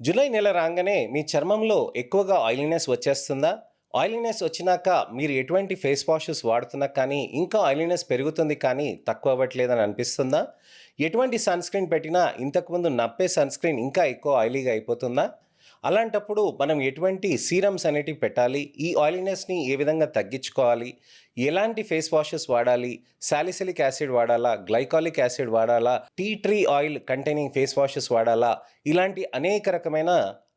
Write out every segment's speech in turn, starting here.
July నెల రాగానే మీ చర్మంలో ఎక్కువగా ఆయిలీనెస్ వచ్చేస్తుందా? ఆయిలీనెస్ వచ్చినాక మీరు ఎటువంటి ఫేస్ వాషెస్ వాడుతున్నా కానీ ఇంకా ఆయిలీనెస్ పెరుగుతుంది కానీ తక్కువ అవ్వట్లేదని అనిపిస్తుందా? ఎటువంటి సన్ స్క్రీన్ పెట్టినా ఇంతకుముందు నప్పే సన్ స్క్రీన్ ఇంకా ఎక్కువ ఆయిలీగా అయిపోతుందా? అలాంటప్పుడు మనం ఎటువంటి సీరమ్స్ అనేటివి పెట్టాలి? ఈ ఆయిలీనెస్‌ని ఏ విధంగా తగ్గించుకోవాలి? ఎలాంటి ఫేస్ వాషెస్ వాడాలి? సాలిసిలిక్ యాసిడ్ వాడాలా? గ్లైకాలిక్ యాసిడ్ వాడాలా? Tea tree oil containing face washes వాడాలా? ఇలాంటి అనేక రకమైన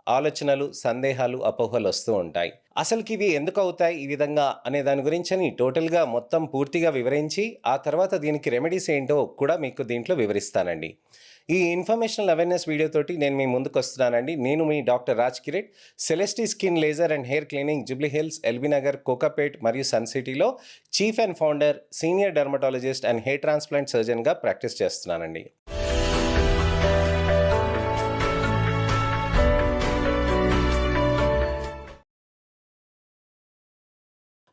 ఆలోచనలు, సందేహాలు, అపోహలు వస్తూ ఉంటాయి. అసలుకివి ఎందుకవుతాయి ఈ విధంగా అనే దాని గురించని టోటల్‌గా మొత్తం పూర్తిగా వివరించి, ఆ తర్వాత దీనికి రెమెడీస్ ఏంటో కూడా మీకు దీంట్లో వివరిస్తానండి. ఈ ఇన్ఫర్మేషనల్ అవేర్‌నెస్ వీడియో తోటి నేను మీ ముందుకొస్తున్నానండి. నేను మీ doctor Raj Kiret. Celesti skin laser and hair cleaning Jubilee Hills, LB Nagar, Kokapet మరియు సన్ సిటీలో chief and founder, senior dermatologist and hair transplant సర్జన్‌గా ప్రాక్టీస్ చేస్తున్నానండి.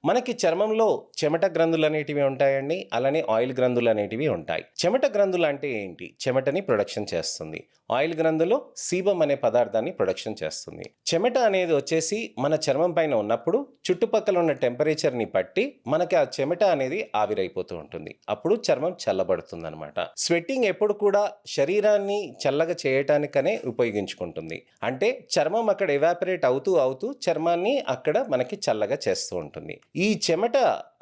మనకి చర్మంలో చెమట గ్రంథులనేటివి ఉంటాయండి. అలానే ఆయిల్ గ్రంథులనేటివి ఉంటాయి. చెమట గ్రంథులు అంటే ఏంటి? చెమటని ప్రొడక్షన్ చేస్తుంది. ఆయిల్ గ్రంథులు సీబమ్ అనే పదార్థాన్ని ప్రొడక్షన్ చేస్తుంది. చెమట అనేది వచ్చేసి మన చర్మం పైన ఉన్నప్పుడు చుట్టుపక్కల ఉన్న టెంపరేచర్‌ని బట్టి మనకి ఆ చెమట అనేది ఆవిరైపోతూ ఉంటుంది. అప్పుడు చర్మం చల్లబడుతుందనమాట. స్వెట్టింగ్ ఎప్పుడు కూడా శరీరాన్ని చల్లగా చేయటానికనే ఉపయోగించుకుంటుంది. అంటే చర్మం అక్కడ ఎవాపరేట్ అవుతూ చర్మాన్ని అక్కడ మనకి చల్లగా చేస్తూ ఉంటుంది. ఈ చెమట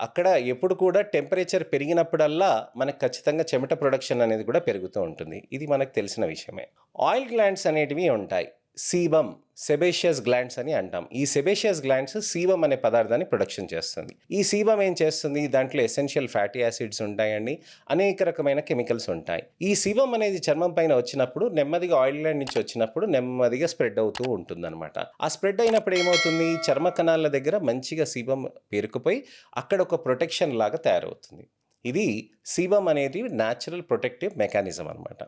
అక్కడ ఎప్పుడు కూడా టెంపరేచర్ పెరిగినప్పుడల్లా మనకు ఖచ్చితంగా చెమట ప్రొడక్షన్ అనేది కూడా పెరుగుతూ ఉంటుంది. ఇది మనకు తెలిసిన విషయమే. ఆయిల్ గ్లాండ్స్ అనేటివి ఉంటాయి. సీబమ్, సెబేషియస్ గ్లాండ్స్ అని అంటాం. ఈ సెబేషియస్ గ్లాండ్స్ సీబమ్ అనే పదార్థాన్ని ప్రొడక్షన్ చేస్తుంది. ఈ సీబమ్ ఏం చేస్తుంది? దాంట్లో ఎసెన్షియల్ ఫ్యాటీ యాసిడ్స్ ఉంటాయండి. అనేక రకమైన కెమికల్స్ ఉంటాయి. ఈ సీబమ్ అనేది చర్మం పైన వచ్చినప్పుడు నెమ్మదిగా ఆయిల్ గ్లాండ్ నుంచి వచ్చినప్పుడు నెమ్మదిగా స్ప్రెడ్ అవుతూ ఉంటుందన్నమాట. ఆ స్ప్రెడ్ అయినప్పుడు ఏమవుతుంది? చర్మ కణాల దగ్గర మంచిగా సీబమ్ పేరుకుపోయి అక్కడ ఒక ప్రొటెక్షన్ లాగా తయారవుతుంది. ఇది సీబమ్ అనేది న్యాచురల్ ప్రొటెక్టివ్ మెకానిజం అనమాట.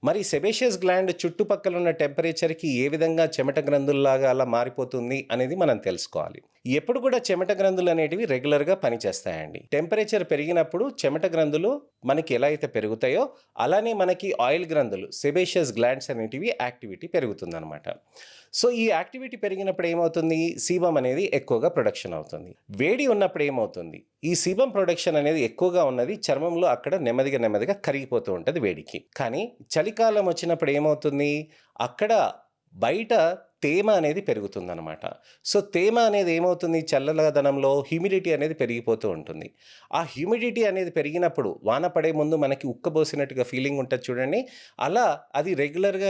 మరి సెబేషియస్ గ్లాండ్ చుట్టుపక్కల ఉన్న టెంపరేచర్‌కి ఏ విధంగా చెమట గ్రంథుల్లాగా అలా మారిపోతుంది అనేది మనం తెలుసుకోవాలి. ఎప్పుడు కూడా చెమట గ్రంథులు అనేటివి రెగ్యులర్‌గా పనిచేస్తాయండి. టెంపరేచర్ పెరిగినప్పుడు చెమట గ్రంథులు మనకి ఎలా అయితే పెరుగుతాయో అలానే మనకి ఆయిల్ గ్రంథులు సెబేషియస్ గ్లాండ్స్ అనేటివి యాక్టివిటీ పెరుగుతుందనమాట. సో ఈ యాక్టివిటీ పెరిగినప్పుడు ఏమవుతుంది? సీబమ్ అనేది ఎక్కువగా ప్రొడక్షన్ అవుతుంది. వేడి ఉన్నప్పుడు ఏమవుతుంది? ఈ సీబమ్ ప్రొడక్షన్ అనేది ఎక్కువగా ఉన్నది చర్మంలో అక్కడ నెమ్మదిగా కరిగిపోతూ ఉంటది వేడికి. కానీ చలికాలం వచ్చినప్పుడు ఏమవుతుంది? అక్కడ బయట తేమ అనేది పెరుగుతుందనమాట. సో తేమ అనేది ఏమవుతుంది? చల్లదనంలో హ్యూమిడిటీ అనేది పెరిగిపోతూ ఉంటుంది. ఆ హ్యూమిడిటీ అనేది పెరిగినప్పుడు వాన పడే ముందు మనకి ఉక్కబోసినట్టుగా ఫీలింగ్ ఉంటది చూడండి. అలా అది రెగ్యులర్‌గా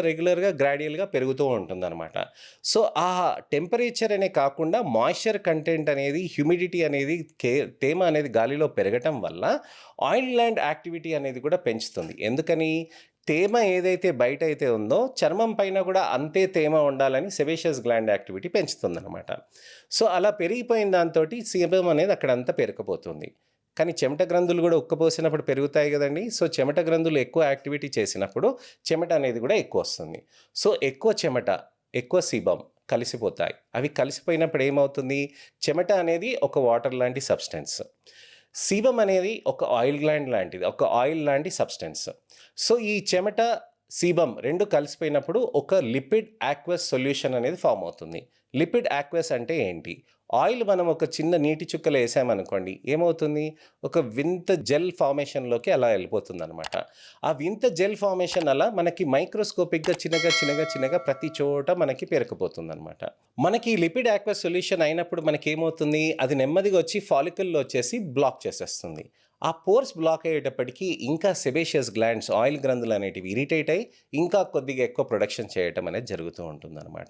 గ్రాడ్యుయల్‌గా పెరుగుతూ ఉంటుందనమాట. సో ఆ టెంపరేచర్ అనే కాకుండా మాయిశ్చర్ కంటెంట్ అనేది, హ్యూమిడిటీ అనేది, తేమ అనేది గాలిలో పెరగటం వల్ల ఆయిల్ గ్లాండ్ యాక్టివిటీ అనేది కూడా పెంచుతుంది. ఎందుకని? తేమ ఏదైతే బయట అయితే ఉందో చర్మం పైన కూడా అంతే తేమ ఉండాలని సెబేషియస్ గ్లాండ్ యాక్టివిటీ పెంచుతుందనమాట. సో అలా పెరిగిపోయిన దాంతోటి సీబమ్ అనేది అక్కడంతా పేరుకుపోతుంది. కానీ చెమట గ్రంథులు కూడా ఉక్కపోసినప్పుడు పెరుగుతాయి కదండీ! సో చెమట గ్రంథులు ఎక్కువ యాక్టివిటీ చేసినప్పుడు చెమట అనేది కూడా ఎక్కువొస్తుంది. సో ఎక్కువ చెమట, ఎక్కువ సీబమ్ కలిసిపోతాయి. అవి కలిసిపోయినప్పుడు ఏమవుతుంది? చెమట అనేది ఒక వాటర్ లాంటి సబ్స్టెన్స్. సీబమ్ అనేది ఒక ఆయిల్ గ్లాండ్ లాంటిది. ఒక ఆయిల్ లాంటి సబ్స్టెన్స్. సో ఈ చెమట, సీబమ్ 2 కలిసిపోయినప్పుడు ఒక లిపిడ్ యాక్వస్ సొల్యూషన్ అనేది ఫార్మ్ అవుతుంది. లిపిడ్ యాక్వస్ అంటే ఏంటి? ఆయిల్ మనం ఒక చిన్న నీటి చుక్కలో ఏసామనుకోండి ఏమవుతుంది? ఒక వింత జెల్ ఫార్మేషన్‌లోకి అలా ఎళ్ళిపోతుందనమాట. ఆ వింత జెల్ ఫార్మేషన్ అలా మనకి మైక్రోస్కోపిక్‌గా చిన్నగా ప్రతి చోట మనకి పేరుకుపోతుందనమాట. మనకి లిపిడ్ యాక్వస్ సొల్యూషన్ అయినప్పుడు మనకేమవుతుంది? అది నెమ్మదిగా వచ్చి ఫాలికల్‌లో వచ్చేసి బ్లాక్ చేసేస్తుంది. ఆ పోర్స్ బ్లాక్ అయ్యేటప్పటికి ఇంకా సెబేషియస్ గ్లాండ్స్, ఆయిల్ గ్రంథులు అనేటివి ఇరిటేట్ అయ్యి ఇంకా కొద్దిగా ఎక్కువ ప్రొడక్షన్ చేయటం అనేది జరుగుతూ ఉంటుందనమాట.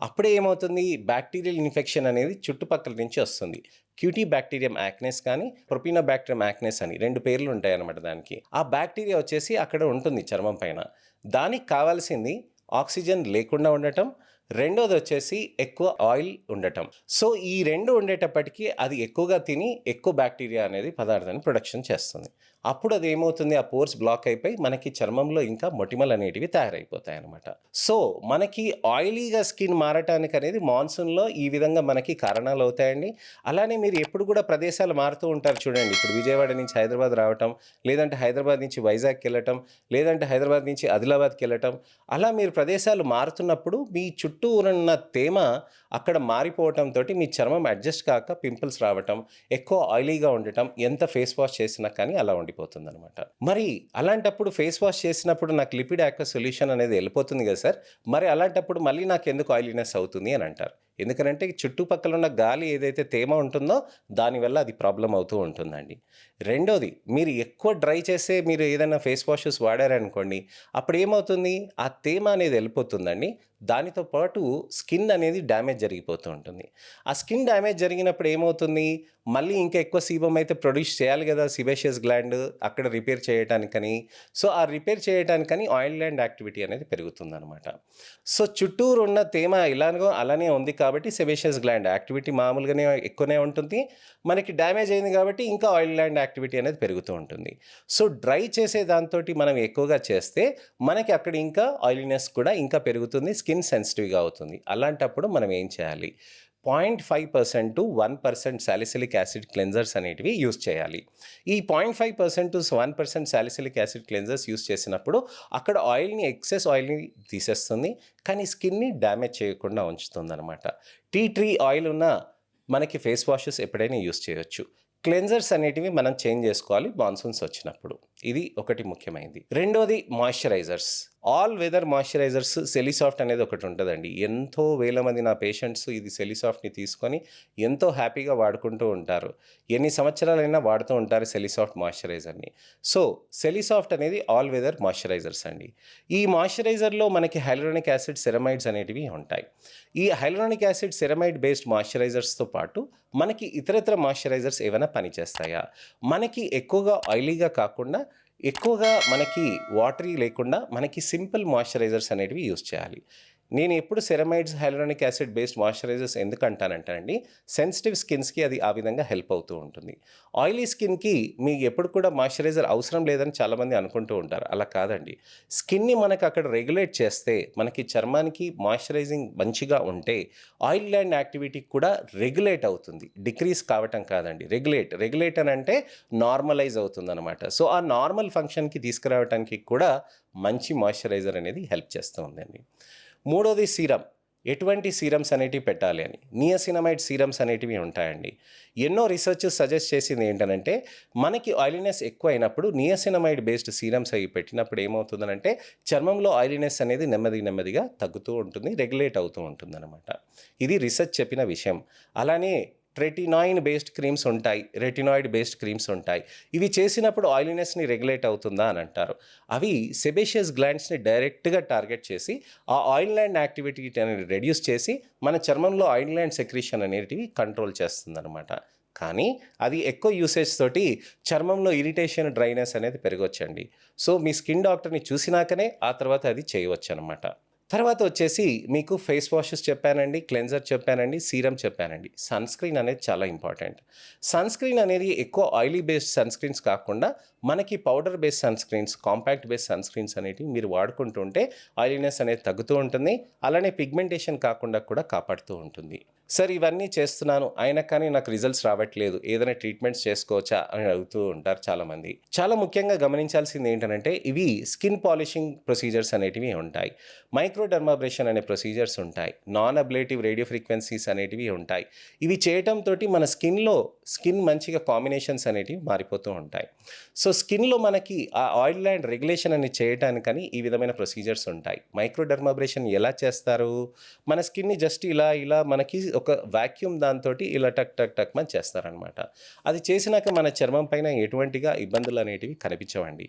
అప్పుడే ఏమవుతుంది? బ్యాక్టీరియల్ ఇన్ఫెక్షన్ అనేది చుట్టుపక్కల నుంచి వస్తుంది. క్యూటీ బ్యాక్టీరియం యాక్నెస్ కానీ, ప్రొపినోబాక్టీరియం యాక్నెస్ అని 2 పేర్లు ఉంటాయన్నమాట దానికి. ఆ బ్యాక్టీరియా వచ్చేసి అక్కడ ఉంటుంది చర్మం పైన. దానికి కావాల్సింది ఆక్సిజన్ లేకుండా ఉండటం, రెండోదొచ్చేసి ఎక్కువ ఆయిల్ ఉండటం. సో ఈ 2 ఉండేటప్పటికి అది ఎక్కువగా తిని ఎక్కువ బ్యాక్టీరియా అనేది పదార్థాన్ని ప్రొడక్షన్ చేస్తుంది. అప్పుడు అదేమవుతుంది? ఆ పోర్స్ బ్లాక్ అయిపోయి మనకి చర్మంలో ఇంకా మొటిమలనేటివి తయారైపోతాయన్నమాట. సో మనకి ఆయిలీగా స్కిన్ మారటానికనేది మాన్సూన్‌లో ఈ విధంగా మనకి కారణాలవుతాయండి. అలానే మీరు ఎప్పుడు కూడా ప్రదేశాలు మారుతూ ఉంటారు చూడండి. ఇప్పుడు విజయవాడ నుంచి హైదరాబాద్ రావటం, లేదంటే హైదరాబాద్ నుంచి వైజాగ్‌కెళ్ళటం, లేదంటే హైదరాబాద్ నుంచి ఆదిలాబాద్‌కెళ్ళటం. అలా మీరు ప్రదేశాలు మారుతున్నప్పుడు మీ చుట్టూ ఉన్న తేమ అక్కడ మారిపోవటంతోటి మీ చర్మం అడ్జస్ట్ కాక పింపుల్స్ రావటం, ఎక్కువ ఆయిలీగా ఉండటం, ఎంత ఫేస్ వాష్ చేసినా కానీ అలా ఉండిపోతుందనమాట. మరి అలాంటప్పుడు ఫేస్ వాష్ చేసినప్పుడు నాకు లిపిడ్ ఆక్వా సొల్యూషన్ అనేది వెళ్ళిపోతుంది కదా సార్! మరి అలాంటప్పుడు మళ్ళీ నాకెందుకు ఆయిలీనెస్ అవుతుంది అని అంటారు. ఎందుకనంటే చుట్టుపక్కల ఉన్న గాలి ఏదైతే తేమ ఉంటుందో దానివల్ల అది ప్రాబ్లమ్ అవుతూ ఉంటుందండి. రెండోది, మీరు ఎక్కువ డ్రై చేసే మీరు ఏదైనా ఫేస్ వాషెస్ వాడారనుకోండి, అప్పుడేమవుతుంది, ఆ తేమ అనేది వెళ్ళిపోతుందండి. దానితో పాటు స్కిన్ అనేది డ్యామేజ్ జరిగిపోతూ ఉంటుంది. ఆ స్కిన్ డ్యామేజ్ జరిగినప్పుడు ఏమవుతుంది, మళ్ళీ ఇంకా ఎక్కువ సీబమ్ అయితే ప్రొడ్యూస్ చేయాలి కదా సిబేషియస్ గ్లాండ్ అక్కడ రిపేర్ చేయటానికని. సో, ఆ రిపేర్ చేయటానికని ఆయిల్ గ్లాండ్ యాక్టివిటీ అనేది పెరుగుతుందనమాట. సో, చుట్టూరు ఉన్న తేమ ఇలాగో అలానే ఉంది కాబట్టి సెబేషియస్ గ్లాండ్ యాక్టివిటీ మామూలుగానే ఎక్కువనే ఉంటుంది. మనకి డ్యామేజ్ అయింది కాబట్టి ఇంకా ఆయిల్ గ్లాండ్ యాక్టివిటీ అనేది పెరుగుతూ ఉంటుంది. సో, డ్రై చేసే దాంతోటి మనం ఎక్కువగా చేస్తే మనకి అక్కడ ఇంకా ఆయిలీనెస్ కూడా ఇంకా పెరుగుతుంది. స్కిన్ సెన్సిటివ్‌గా అవుతుంది. అలాంటప్పుడు మనం ఏం చేయాలి? 0.5% టు 1% సాలిసిలిక్ యాసిడ్ క్లెన్జర్స్ అనేటివి యూజ్ చేయాలి. ఈ 0.5% to 1% salicylic acid cleansers use చేసినప్పుడు అక్కడ ఎక్సెస్ ఆయిల్‌ని తీసేస్తుంది. కానీ స్కిన్‌ని డ్యామేజ్ చేయకుండా ఉంచుతుందనమాట. టీ ట్రీ ఆయిల్ ఉన్న మనకి ఫేస్ వాషెస్ ఎప్పుడైనా యూజ్ చేయొచ్చు. క్లెన్జర్స్ అనేటివి మనం చేంజ్ చేసుకోవాలి మాన్సూన్స్ వచ్చినప్పుడు. ఇది ఒకటి ముఖ్యమైనది. రెండోది మాయిశ్చరైజర్స్. ఆల్ వెదర్ మాయిశ్చరైజర్స్ సెలిసాఫ్ట్ అనేది ఒకటి ఉంటదండి. ఎంతో వేల మంది నా పేషెంట్స్ ఇది సెలిసాఫ్ట్‌ని తీసుకొని ఎంతో హ్యాపీగా వాడుకుంటూ ఉంటారు. ఎన్ని సంవత్సరాలైనా వాడుతూ ఉంటారు సెలిసాఫ్ట్ మాయిశ్చరైజర్‌ని. సో, సెలిసాఫ్ట్ అనేది ఆల్ వెదర్ మాయిశ్చరైజర్స్ అండి. ఈ మాయిశ్చరైజర్‌లో మనకి హైలూరోనిక్ యాసిడ్, సెరమైడ్స్ అనేటివి ఉంటాయి. ఈ హైలూరోనిక్ యాసిడ్, సెరమైడ్ బేస్డ్ మాయిశ్చరైజర్స్‌తో పాటు మనకి ఇతరితర మాయిశ్చరైజర్స్ ఏవైనా పనిచేస్తాయా? మనకి ఎక్కువగా ఆయిలీగా కాకుండా, ఎక్కువగా మనకి వాటరీ లేకుండా మనకి సింపుల్ మాయిశ్చరైజర్స్ అనేటివి యూజ్ చేయాలి. నేను ఎప్పుడు ceramides, hyaluronic acid based moisturizers ఎందుకంటానంటే సెన్సిటివ్ స్కిన్స్‌కి అది ఆ విధంగా హెల్ప్ అవుతూ ఉంటుంది. ఆయిలీ స్కిన్‌కి మీకు ఎప్పుడు కూడా మాయిశ్చరైజర్ అవసరం లేదని చాలామంది అనుకుంటూ ఉంటారు. అలా కాదండి. స్కిన్‌ని మనకు అక్కడ రెగ్యులేట్ చేస్తే, మనకి చర్మానికి మాయిశ్చరైజింగ్ మంచిగా ఉంటే, ఆయిల్ గ్లాండ్ యాక్టివిటీ కూడా రెగ్యులేట్ అవుతుంది. డిక్రీజ్ కావటం కాదండి. రెగ్యులేట్ అనంటే నార్మలైజ్ అవుతుందనమాట. సో, ఆ నార్మల్ ఫంక్షన్‌కి తీసుకురావటానికి కూడా మంచి మాయిశ్చరైజర్ అనేది హెల్ప్ చేస్తూ ఉందండి. మూడోది సీరం. ఎటువంటి సీరమ్స్ అనేటివి పెట్టాలి అని. నియాసినమైడ్ సీరమ్స్ అనేటివి ఉంటాయండి. ఎన్నో రీసెర్చెస్ సజెస్ట్ చేసింది ఏంటనంటే, మనకి ఆయిలీనెస్ ఎక్కువైనప్పుడు నియాసినమైడ్ బేస్డ్ సీరమ్స్ అవి పెట్టినప్పుడు ఏమవుతుందనంటే, చర్మంలో ఆయిలీనెస్ అనేది నెమ్మదిగా తగ్గుతూ ఉంటుంది. రెగ్యులేట్ అవుతూ ఉంటుందనమాట. ఇది రీసెర్చ్ చెప్పిన విషయం. అలానే ట్రెటినాయిన్ బేస్డ్ క్రీమ్స్ ఉంటాయి. రెటినాయిడ్ బేస్డ్ క్రీమ్స్ ఉంటాయి. ఇవి చేసినప్పుడు ఆయిలీనెస్‌ని రెగ్యులేట్ అవుతుందా అని అంటారు. అవి సెబేషియస్ గ్లాండ్స్‌ని డైరెక్ట్‌గా టార్గెట్ చేసి, ఆ ఆయిల్ గ్లాండ్ యాక్టివిటీ అనేది రెడ్యూస్ చేసి, మన చర్మంలో ఆయిల్ గ్లాండ్ సెక్రీషన్ అనేటివి కంట్రోల్ చేస్తుందనమాట. కానీ అది ఎక్కువ యూసేజ్ తోటి చర్మంలో ఇరిటేషన్, డ్రైనెస్ అనేది పెరగొచ్చండి. సో, మీ స్కిన్ డాక్టర్‌ని చూసినాకనే ఆ తర్వాత అది చేయవచ్చనమాట. తర్వాత వచ్చేసి మీకు ఫేస్ వాషెస్ చెప్పానండి, క్లెన్జర్ చెప్పానండి, సీరం చెప్పానండి. సన్ స్క్రీన్ అనేది చాలా ఇంపార్టెంట్. సన్ స్క్రీన్ అనేది ఎక్కువ ఆయిలీ బేస్డ్ సన్ స్క్రీన్స్ కాకుండా మనకి powder based sun screens, compact based sun screens అనేటివి మీరు వాడుకుంటూ ఉంటే ఆయిలీనెస్ అనేది తగ్గుతూ ఉంటుంది. అలానే పిగ్మెంటేషన్ కాకుండా కూడా కాపాడుతూ ఉంటుంది. సార్ ఇవన్నీ చేస్తున్నాను, అయినా కానీ నాకు రిజల్ట్స్ రావట్లేదు, ఏదైనా ట్రీట్మెంట్స్ చేసుకోవచ్చా అని అడుగుతూ ఉంటారు చాలామంది. చాలా ముఖ్యంగా గమనించాల్సింది ఏంటనంటే, ఇవి స్కిన్ పాలిషింగ్ ప్రొసీజర్స్ అనేటివి ఉంటాయి. మైక్రోడర్మాబ్రేషన్ అనే ప్రొసీజర్స్ ఉంటాయి. నాన్ అబ్లేటివ్ రేడియో ఫ్రీక్వెన్సీస్ అనేటివి ఉంటాయి. ఇవి చేయటంతోటి మన స్కిన్ మంచిగా కాంబినేషన్స్ అనేటివి మారిపోతూ ఉంటాయి. సో, స్కిన్‌లో మనకి ఆ ఆయిల్ గ్లాండ్ రెగ్యులేషన్ అనేది చేయటానికని ఈ విధమైన ప్రొసీజర్స్ ఉంటాయి. మైక్రోడర్మాబ్రేషన్ ఎలా చేస్తారు? మన స్కిన్‌ని జస్ట్ ఇలా మనకి ఒక వాక్యూమ్ దాంతోటి ఇలా టక్ టక్ టక్ మని చేస్తారనమాట. అది చేసినాక మన చర్మం పైన ఎటువంటిగా ఇబ్బందులనేటివి కనిపించవండి.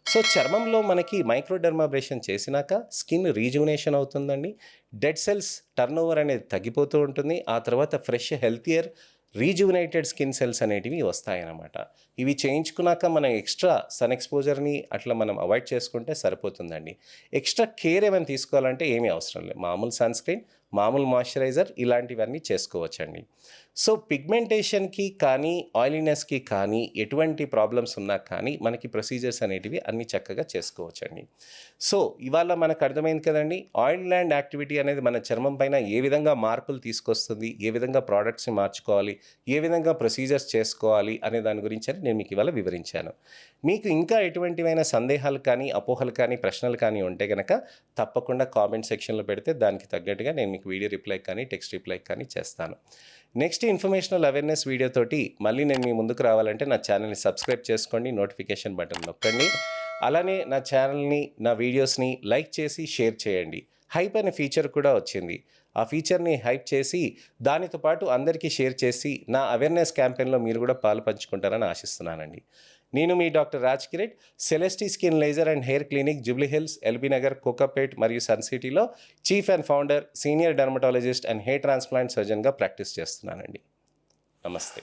సో, చర్మంలో మనకి మైక్రోడర్మాబ్రేషన్ చేసినాక స్కిన్ రీజువనేషన్ అవుతుందండి. డెడ్ సెల్స్ టర్నోవర్ అనేది తగ్గిపోతూ ఉంటుంది. ఆ తర్వాత ఫ్రెష్, హెల్తియర్, రీజువనేటెడ్ స్కిన్ సెల్స్ అనేటివి వస్తాయన్నమాట. ఇవి చేయించుకున్నాక మనం ఎక్స్ట్రా సన్ ఎక్స్‌పోజర్‌ని అట్లా మనం అవాయిడ్ చేసుకుంటే సరిపోతుందండి. ఎక్స్ట్రా కేర్ ఏమైనా తీసుకోవాలంటే ఏమీ అవసరం లేదు. మామూలు సన్ స్క్రీన్, మామూలు మాయిశ్చరైజర్ ఇలాంటివన్నీ చేసుకోవచ్చండి. సో పిగ్మెంటేషన్‌కి కానీ, ఆయిలీనెస్‌కి కానీ ఎటువంటి ప్రాబ్లమ్స్ ఉన్నా కానీ మనకి ప్రొసీజర్స్ అనేటివి అన్నీ చక్కగా చేసుకోవచ్చండి. సో ఇవాళ మనకు అర్థమైంది కదండీ! ఆయిల్ ల్యాండ్ యాక్టివిటీ అనేది మన చర్మం పైన ఏ విధంగా మార్పులు తీసుకొస్తుంది, ఏ విధంగా ప్రొడక్ట్స్‌ని మార్చుకోవాలి, ఏ విధంగా ప్రొసీజర్స్ చేసుకోవాలి అనే దాని గురించని నేను మీకు ఇవాళ వివరించాను. మీకు ఇంకా ఎటువంటివైనా సందేహాలు కానీ, అపోహలు కానీ, ప్రశ్నలు కానీ ఉంటే గనక తప్పకుండా కామెంట్ సెక్షన్‌లో పెడితే దానికి తగ్గట్టుగా నేను మీకు వీడియో రిప్లై కానీ, టెక్స్ట్ రిప్లై కానీ చేస్తాను. నెక్స్ట్ ఇన్ఫర్మేషనల్ అవేర్‌నెస్ వీడియోతోటి మళ్ళీ నేను మీ ముందుకు రావాలంటే నా ఛానల్‌ని సబ్స్క్రైబ్ చేసుకోండి. నోటిఫికేషన్ బటన్ నొక్కండి. అలానే నా ఛానల్‌ని, నా వీడియోస్‌ని లైక్ చేసి షేర్ చేయండి. హైప్ అనే ఫీచర్ కూడా వచ్చింది. ఆ ఫీచర్‌ని హైప్ చేసి దానితో పాటు అందరికీ షేర్ చేసి నా అవేర్‌నెస్ క్యాంపెయిన్‌లో మీరు కూడా పాలు పంచుకుంటారని ఆశిస్తున్నానండి. నేను మీ doctor Raj Kiret, Celesti skin laser and hair clinic, Jubilee Hills, LB Nagar, Kokapet మరియు సన్ సిటీలో chief and founder, senior dermatologist and hair transplant సర్జన్‌గా ప్రాక్టీస్ చేస్తున్నానండి. నమస్తే.